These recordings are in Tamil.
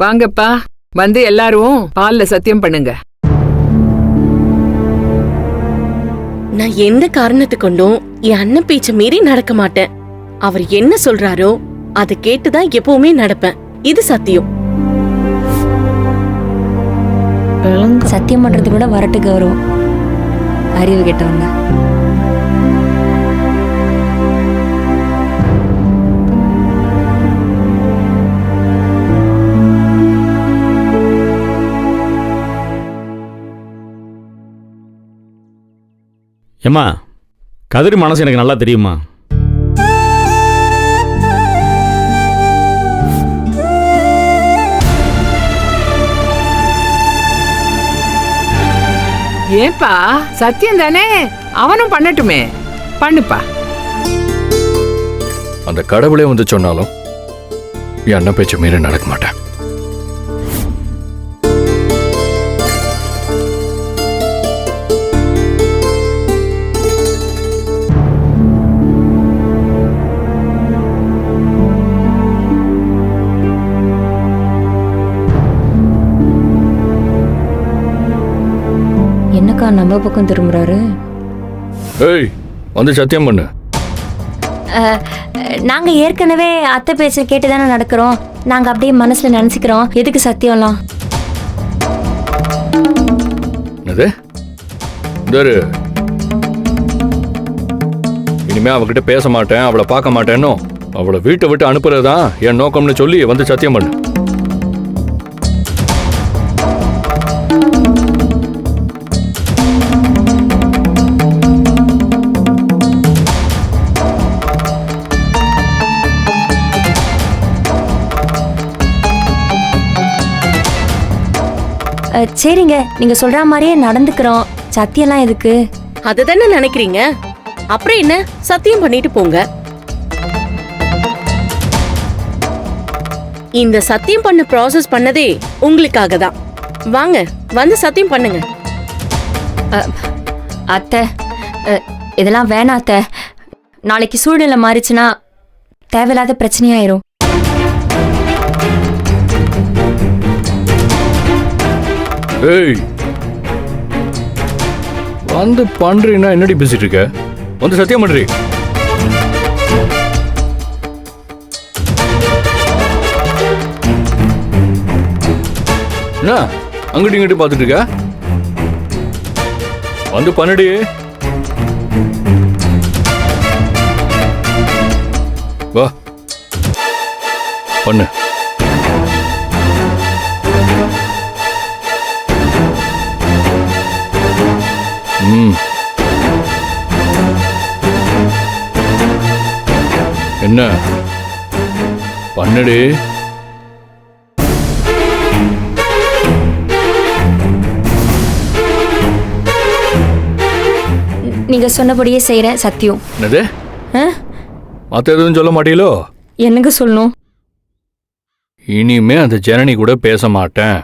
வாங்கப்பா, வந்து எல்லாரும் பால்ல சத்தியம் பண்ணுங்க. நான் எந்த காரணத்தை கொண்டும் என் அண்ணன் பேச்ச மீறி நடக்க மாட்டேன். அவர் என்ன சொல்றாரோ அதை கேட்டுதான் எப்பவுமே நடப்பேன். இது சத்தியம். சத்தியம் பண்றது கூட வரட்டு கௌரவம். அறிவு கேட்டவங்க. ஏம்மா, கதிர் மனசு எனக்கு நல்லா தெரியுமா? ஏன்பா, சத்தியம் தானே, அவனும் பண்ணட்டுமே. பண்ணுப்பா. அந்த கடவுளே வந்து சொன்னாலும் என் அண்ணன் பேச்ச மீறி நடக்க மாட்டேன். என்னக்கா நம்ம பக்கம் திரும்புறாரு? ஏய், வந்து சத்தியம் பண்ணு. நாங்க ஏற்கனவே அத்தை பேச்ச கேட்டுதானே நடக்கிறோம். நாங்க அப்படியே மனசுல நினைச்சுக்கிறோம். எதுக்கு சத்தியம்லாம்? என்னது? இனிமே அவகிட்ட பேச மாட்டேன், அவளை பார்க்க மாட்டேன்னு, அவளை வீட்டை விட்டு அனுப்புறதுதான் என் நோக்கம்னு சொல்லி வந்து சத்தியம் பண்ணு. சரிங்க, நீங்க சொல்ற மாதிரியே நடந்துக்கிறோம். சத்தியம்லாம் எதுக்கு? அதுதானே நினைக்கிறீங்க? அப்புறம் என்ன, சத்தியம் பண்ணிட்டு போங்க. இந்த சத்தியம் பண்ண ப்ராசஸ் பண்ணதே உங்களுக்காக தான். வாங்க, வந்து சத்தியம் பண்ணுங்க. அத்தை, இதெல்லாம் வேணாம் அத்தை. நாளைக்கு சூழ்நிலை மாறிச்சுன்னா தேவையில்லாத பிரச்சனையாயிரும். ஏய், வந்து பண்றீன்னா என்னடி பேசிட்டு இருக்க? வந்து சத்தியம் பண்றீ. என்ன அங்கிட்டு இங்கிட்டு பார்த்துட்டு இருக்க? வந்து பண்ணுடி. வா, பண்ணு. என்ன பண்ணுடி? நீங்க சொன்னபடியே செய்யறேன். சத்தியம். என்னது? மத்த எதுவும் சொல்ல மாட்டீங்களோ? என்னங்க சொல்லணும்? இனிமே அந்த ஜனனி கூட பேச மாட்டேன்.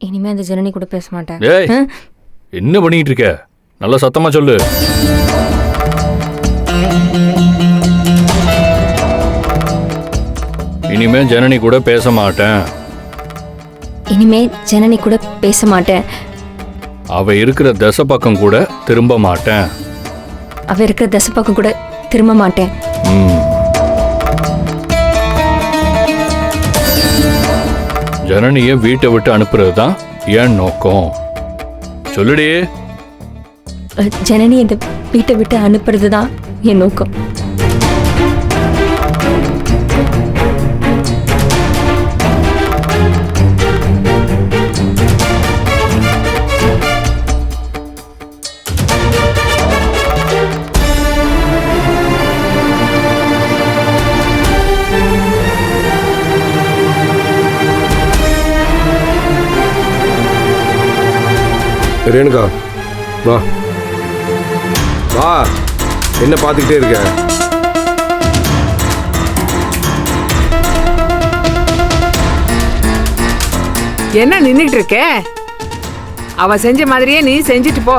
இனிமே அந்த ஜனனி கூட பேச மாட்டேன். ஏய், என்ன பண்ணிட்டு இருக்க? நல்லா சத்தமா சொல்லு. இனிமே ஜனனி கூட பேச மாட்டேன். இனிமே ஜனனி கூட பேச மாட்டேன். அவ இருக்கிற தசை பக்கம் கூட திரும்ப மாட்டேன். அவ இருக்கிற தசை பக்கம் கூட திரும்ப மாட்டேன். ஜனனிய வீட்டை விட்டு அனுப்புறதுதான் என் நோக்கம். சொல்லுடி. ஜனனி இந்த வீட்டை விட்டு அனுப்புறதுதான் என் நோக்கம். ரேணுகா, வா வா. என்ன பார்த்துக்கிட்டே இருக்க? என்ன நின்னுட்டு இருக்க? அவ செஞ்ச மாதிரியே நீ செஞ்சுட்டு போ.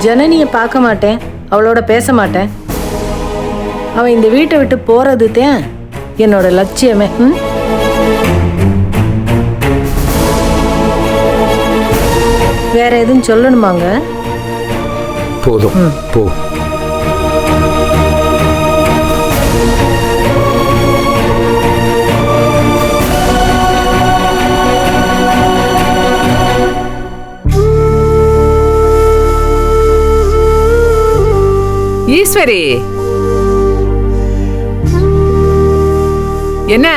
ஜனனியை பார்க்க மாட்டேன், அவளோட பேச மாட்டேன். அவன் இந்த வீட்டை விட்டு போறது தான் என்னோட லட்சியமே. வேற எதுவும் சொல்லணுமாங்க? போதும் போ. ஈஸ்வரி, என்ன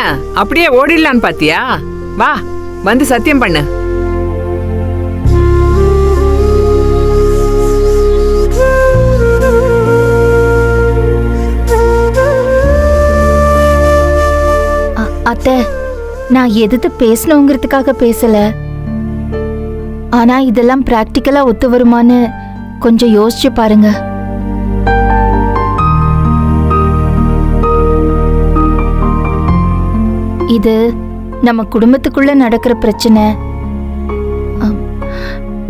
அப்படியே ஓடிடலான்னு பாத்தியா? வா, வந்து சத்தியம் பண்ணு. அத்தை, நான் எதிர்த்து பேசணுங்கிறதுக்காக பேசல. ஆனா இதெல்லாம் பிராக்டிக்கலா ஒத்து வருமான்னு கொஞ்சம் யோசிச்சு பாருங்க. இது நம்ம குடும்பத்துக்குள்ள நடக்கிற பிரச்சனை.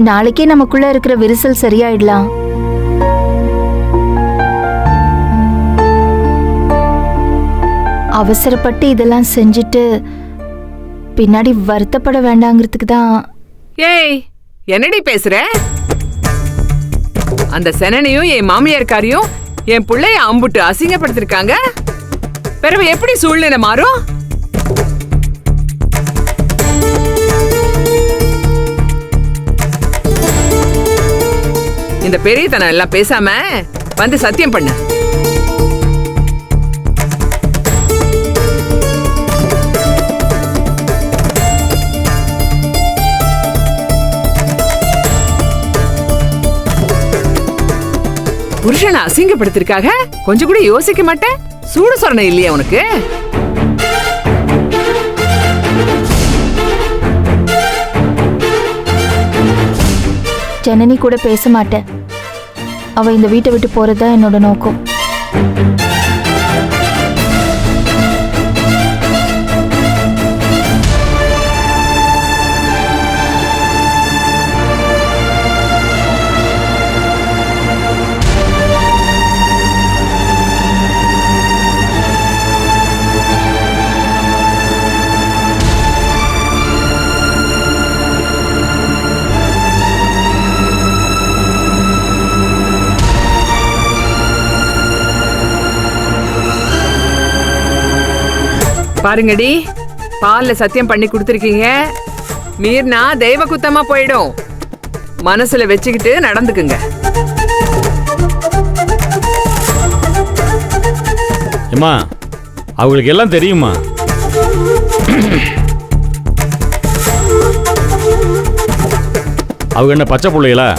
நாளைக்கே நமக்குள்ள இருக்கிற விரிசல் சரியாயிடலாம். அவசரப்பட்டு இதெல்லாம் செஞ்சுட்டு பின்னாடி வருத்தப்பட வேண்டாங்கிறதுக்கு தான். ஏய், என்னடி பேசுற? அந்த செனனையும் என் மாமியார்காரையும் என் பிள்ளைய அம்புட்டு அசிங்கப்படுத்திருக்காங்க. பிறகு எப்படி சூழ்நிலை மாறும்? இந்த பெரியத்தனம் எல்லாம் பேசாம வந்து சத்தியம் பண்ணு. புருஷனை அசிங்கப்படுத்திருக்காக கொஞ்சம் கூட யோசிக்க மாட்டேன்? சூடு சொரணை இல்லையா உனக்கு? ஜனனி கூட பேச மாட்டேன். அவ இந்த வீட்டை விட்டு போறதா என்னோட நோக்கம். பாருங்கடி, பால்ல சத்தியம் பண்ணி கொடுத்துருக்கீங்க. மீறினா தெய்வ குத்தமா போயிடும். மனசுல வச்சுக்கிட்டு நடந்துக்குங்க. ஏம்மா, அவங்களுக்கு எல்லாம் தெரியுமா? அவங்க என்ன பச்சை பிள்ளைகளா?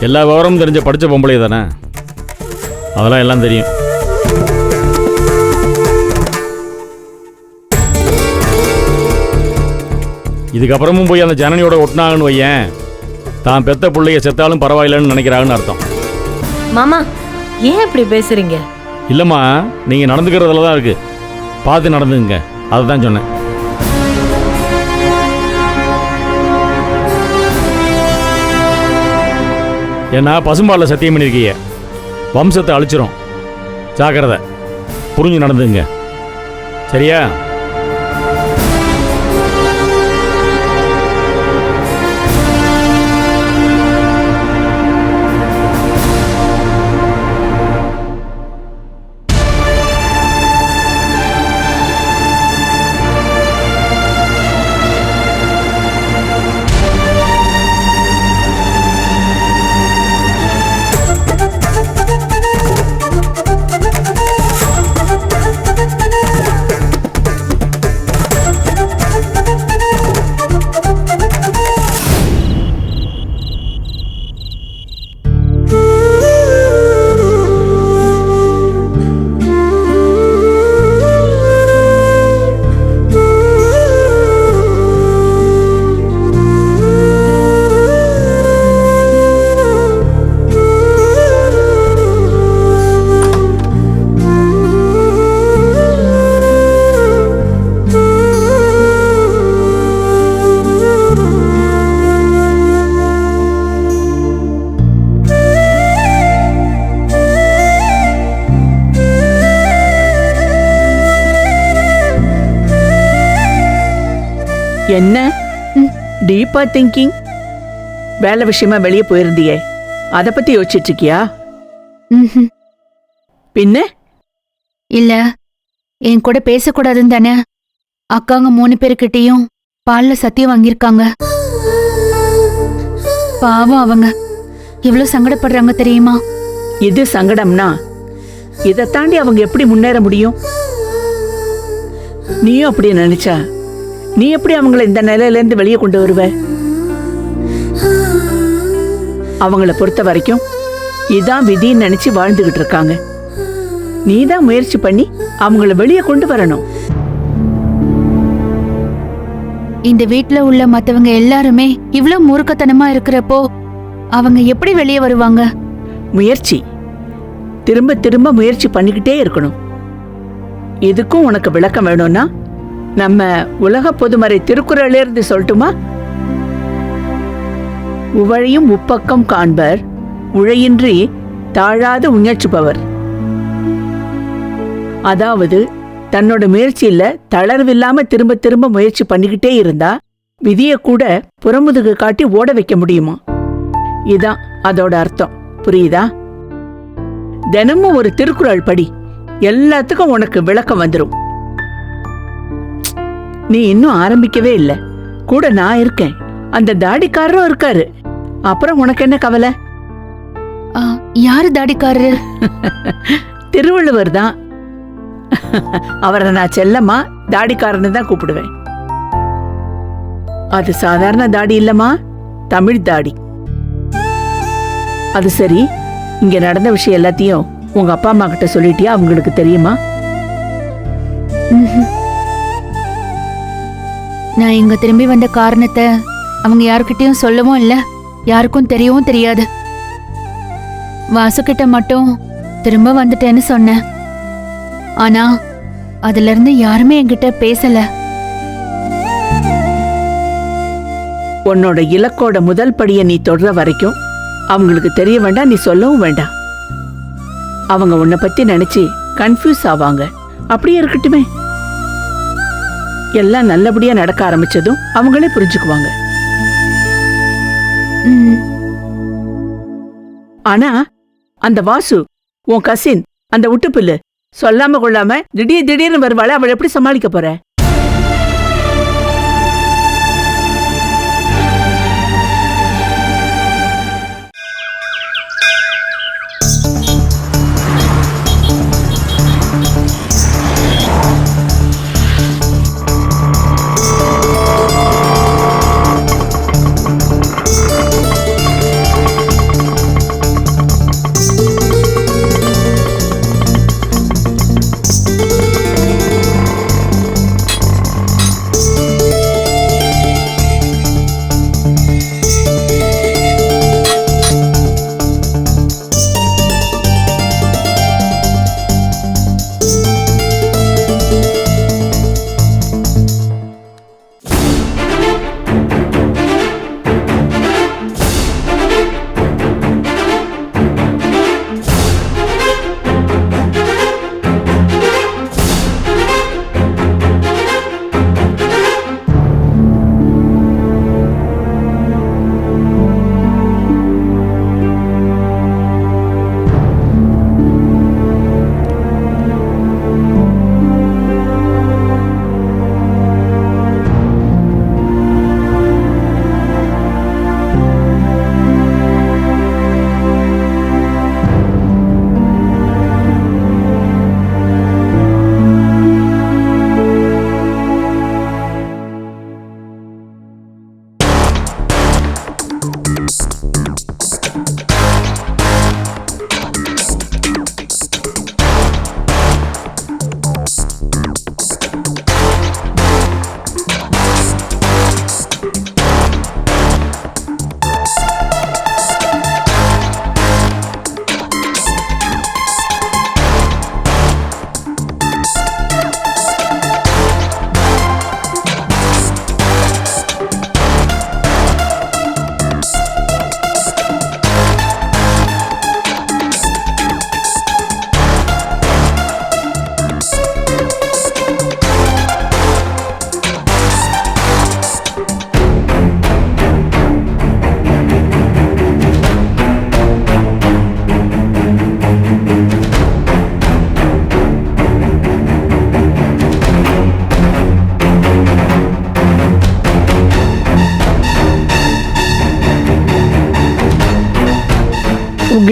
எல்லா விவரமும் தெரிஞ்ச படித்த பொம்பளை தானே. அதெல்லாம் எல்லாம் தெரியும். இதுக்கப்புறமும் போய் அந்த ஜனனியோட ஒட்டினாங்கன்னு வையேன், தான் பெத்த பிள்ளைய செத்தாலும் பரவாயில்லன்னு நினைக்கிறாங்கன்னு அர்த்தம். மாமா, ஏன் இப்படி பேசுறீங்க? இல்லைம்மா, நீங்கள் நடந்துக்கிறதுல தான் இருக்கு. பார்த்து நடந்துங்க, அதை தான் சொன்னேன். ஏன்னா பசும்பாலில் சத்தியம் பண்ணியிருக்கீங்க, வம்சத்தை அழிச்சிரும். ஜாக்கிரதை, புரிஞ்சு நடந்துங்க. சரியா? என்ன டீப்பா திங்கிங்? வேலை விஷயமா வெளியே போயிருந்தியே, அதை பத்தி யோசிச்சுட்டு இருக்கியா? ம்ஹும். பின்ன இல்ல, என் கூட பேசக்கூடாதுன்னு தானே அக்காங்க 3 பேருக்கிட்டையும் பால்ல சத்தியம் வாங்கியிருக்காங்க. பாவம் அவங்க எவ்வளவு சங்கடப்படுறாங்க தெரியுமா? இது சங்கடம்னா இதை தாண்டி அவங்க எப்படி முன்னேற முடியும்? நீயும் அப்படி நினைச்சா நீ எப்படி அவங்கள இந்த நிலையில இருந்து வெளியே கொண்டு வருவ? அவங்கள பொறுத்த வரைக்கும் இதான் விதின்னு நினைச்சு வாழ்ந்துகிட்டு இருக்காங்க. நீ தான் முயற்சி பண்ணி அவங்கள வெளியே கொண்டு வரணும். இந்த வீட்ல உள்ள மத்தவங்க எல்லாருமே இவ்ளோ மூர்க்கத்தனமா இருக்கிறப்போ அவங்க எப்படி வெளியே வருவாங்க? முயற்சி, திரும்ப திரும்ப முயற்சி பண்ணிக்கிட்டே இருக்கணும். இதுக்கும் உனக்கு விளக்கம் வேணும்னா நம்ம உலக பொதுமறை திருக்குறளில் இருந்து சொல்லட்டுமா? உவழையும் உப்பக்கம் காண்பர், உழையின்றி தாழாது உஞற்றுபவர். அதாவது தன்னோட முயற்சியில தளர்வில்லாம திரும்ப திரும்ப முயற்சி பண்ணிக்கிட்டே இருந்தா விதியை கூட புறமுதுகு காட்டி ஓட வைக்க முடியுமா? இதான் அதோட அர்த்தம். புரியுதா? தினமும் ஒரு திருக்குறள் படி, எல்லாத்துக்கும் உனக்கு விளக்கம் வந்துரும். நீ இன்னும் ஆரம்பிக்கவே இல்லை, கூட நான் இருக்கேன், அந்த தாடிக்காரரும் இருக்காரு. அப்புறம் உனக்கு என்ன கவலை? யாரு தாடிக்காரரு? திருவள்ளுவர் தான். அவரை நான் செல்லம்மா தாடிக்காரன்னு தான் கூப்பிடுவேன். அது சாதாரண தாடி இல்லம்மா, தமிழ் தாடி. அது சரி, இங்க நடந்த விஷயம் எல்லாத்தையும் உங்க அப்பா அம்மா கிட்ட சொல்லிட்டியா? அவங்களுக்கு தெரியுமா? நான் இங்க திரும்பி வந்த காரணத்தை அவங்க யாருக்கிட்டையும் சொல்லவும் இல்ல, யாருக்கும் தெரியவும் தெரியாது. வாசுகிட்ட மட்டும் திரும்ப வந்துட்டேன்னு சொன்னேன். ஆனா அதுல இருந்து யாருமே என்கிட்ட பேசல. உன்னோட இலக்கோட முதல் படியை நீ தொடர வரைக்கும் அவங்களுக்கு தெரிய வேண்டாம், நீ சொல்லவும் வேண்டாம். அவங்க உன்னை பத்தி நினைச்சு கன்ஃபியூஸ் ஆவாங்க. அப்படியே இருக்கட்டுமே. எல்லாம் நல்லபடியா நடக்க ஆரம்பிச்சதும் அவங்களே புரிஞ்சுக்குவாங்க. ஆனா அந்த வாசு, உன் கசின், அந்த உட்டுப்புல்லு சொல்லாம கொள்ளாம திடீர்னு வருவாள, அவளை எப்படி சமாளிக்க போற?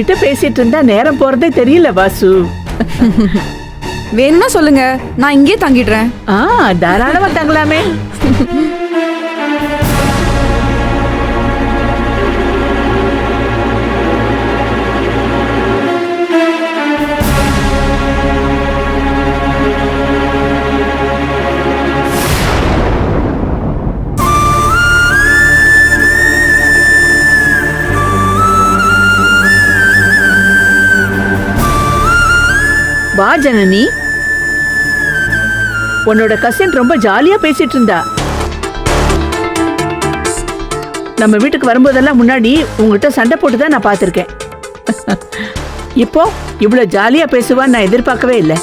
உன்கிட்ட பேசிட்டு இருந்தா நேரம் போறதே தெரியல வாசு. வேணும்னா சொல்லுங்க, நான் இங்கே தங்கிடுறேன். தாராளமா தங்கலாமே. வா ஜனனி, உன்னோட கசின் ரொம்ப ஜாலியா பேசிட்டு இருந்தா. நம்ம வீட்டுக்கு வரும்போதெல்லாம் முன்னாடி உங்ககிட்ட சண்டை போட்டுதான் நான் பார்த்திருக்கேன். இப்போ இவ்வளவு ஜாலியா பேசுவான்னு நான் எதிர்பார்க்கவே இல்லை.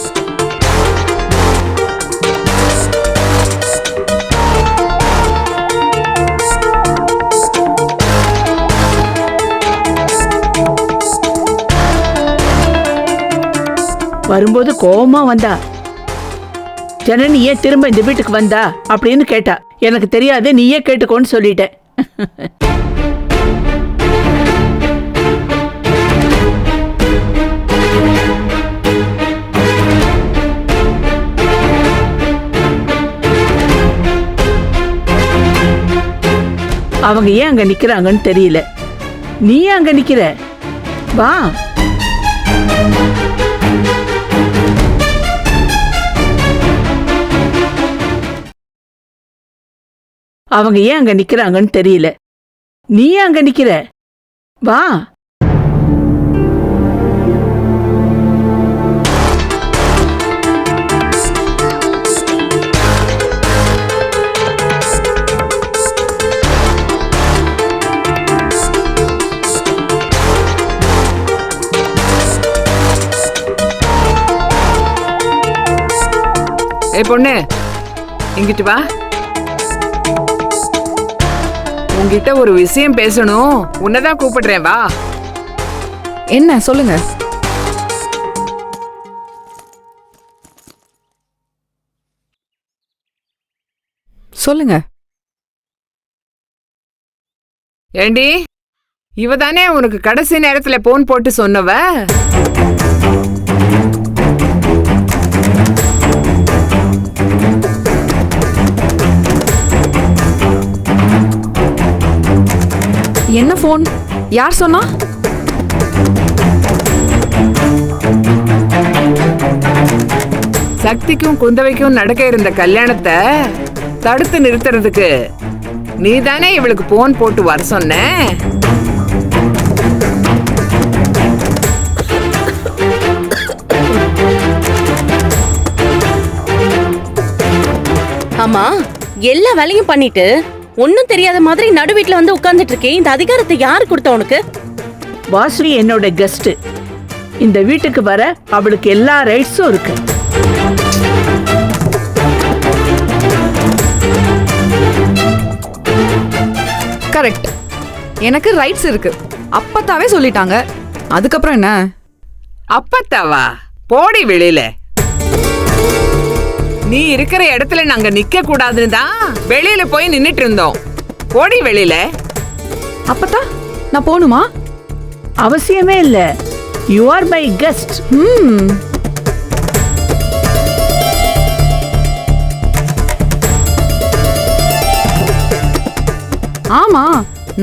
வரும்போது கோவமா வந்தா. ஜனனி ஏன் திரும்ப இந்த வீட்டுக்கு வந்தா அப்படின்னு கேட்டா. எனக்கு தெரியாது, நீயே கேட்டுக்கோன்னு சொல்லிட்டேன். அவங்க ஏன் அங்க நிக்கிறாங்கன்னு தெரியல. நீ அங்க நிக்கிற, வா. அவங்க ஏன் அங்க நிக்கிறாங்கன்னு தெரியல. நீ அங்க நிக்கிற, வா. பொண்ணு, இங்கிட்டு வா. உங்ககிட்ட ஒரு விஷயம் பேசணும். உன்னதான் கூப்பிடுறேன், வா. என்ன சொல்லுங்க. சொல்லுங்க. ஏண்டி, இவ தானே உனக்கு கடைசி நேரத்துல போன் போட்டு சொன்னவ? என்ன போன்? யார் சொன்னா? சக்திக்கும் குந்தவைக்கும் நடக்க இருந்த கல்யாணத்தை தடுத்து நிறுத்துறதுக்கு நீ தானே இவளுக்கு போன் போட்டு வர சொன்ன. ஆமா, எல்லா வேலையும் பண்ணிட்டு ஒன்னும் தெரியாத மாதிரி நடு வீட்டுல வந்து உட்கார்ந்துட்டு இருக்கேன். இந்த அதிகாரத்தை யாரு கொடுத்த உனக்கு? வாசுவி என்னோட கெஸ்ட். இந்த வீட்டுக்கு வர அவளுக்கு எல்லா ரைட்ஸும் இருக்கு. கரெக்ட், எனக்கு ரைட்ஸ் இருக்கு. அப்பத்தாவே சொல்லிட்டாங்க. அதுக்கப்புறம் என்ன? அப்பத்தாவா? போடி வெளியில. நீ இருக்கிற இடத்துல நாங்க நிக்க கூடாதுன்னு தான் வெளியில போய் நின்னுட்டு இருந்தோம். போடி வெளியில. அப்பத்தா, நான் போணுமா? அவசியமே இல்ல. You are my guest. ஆமா,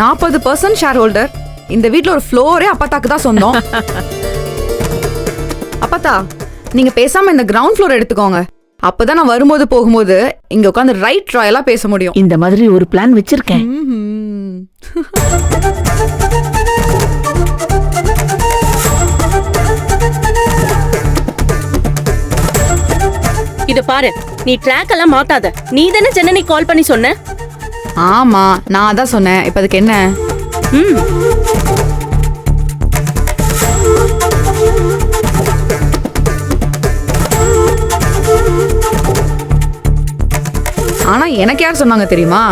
40% ஷேர் ஹோல்டர். இந்த வீட்ல ஒரு ஃப்ளோரே அப்பத்தாக்கு தான் சொந்தம். அப்பத்தா, நீங்க பேசாம இந்த கிரவுண்ட் ஃப்ளோர் எடுத்துக்கோங்க. அப்பதான் நான் வரும்போது போகும்போது இங்க உட்காந்து ரைட் ராயலா பேச முடியும். இந்த மாதிரி ஒரு பிளான் வச்சிருக்கேன். இத பாரு, நீ ட்ராக் எல்லாம் மாத்தாத. நீ தானே ஜனனி கால் பண்ணி சொன்ன? ஆமா, நான் அதான் சொன்னேன். இப்ப அதுக்கு என்ன? ஆனா எனக்கு யார் சொன்னாங்க தெரியுமா?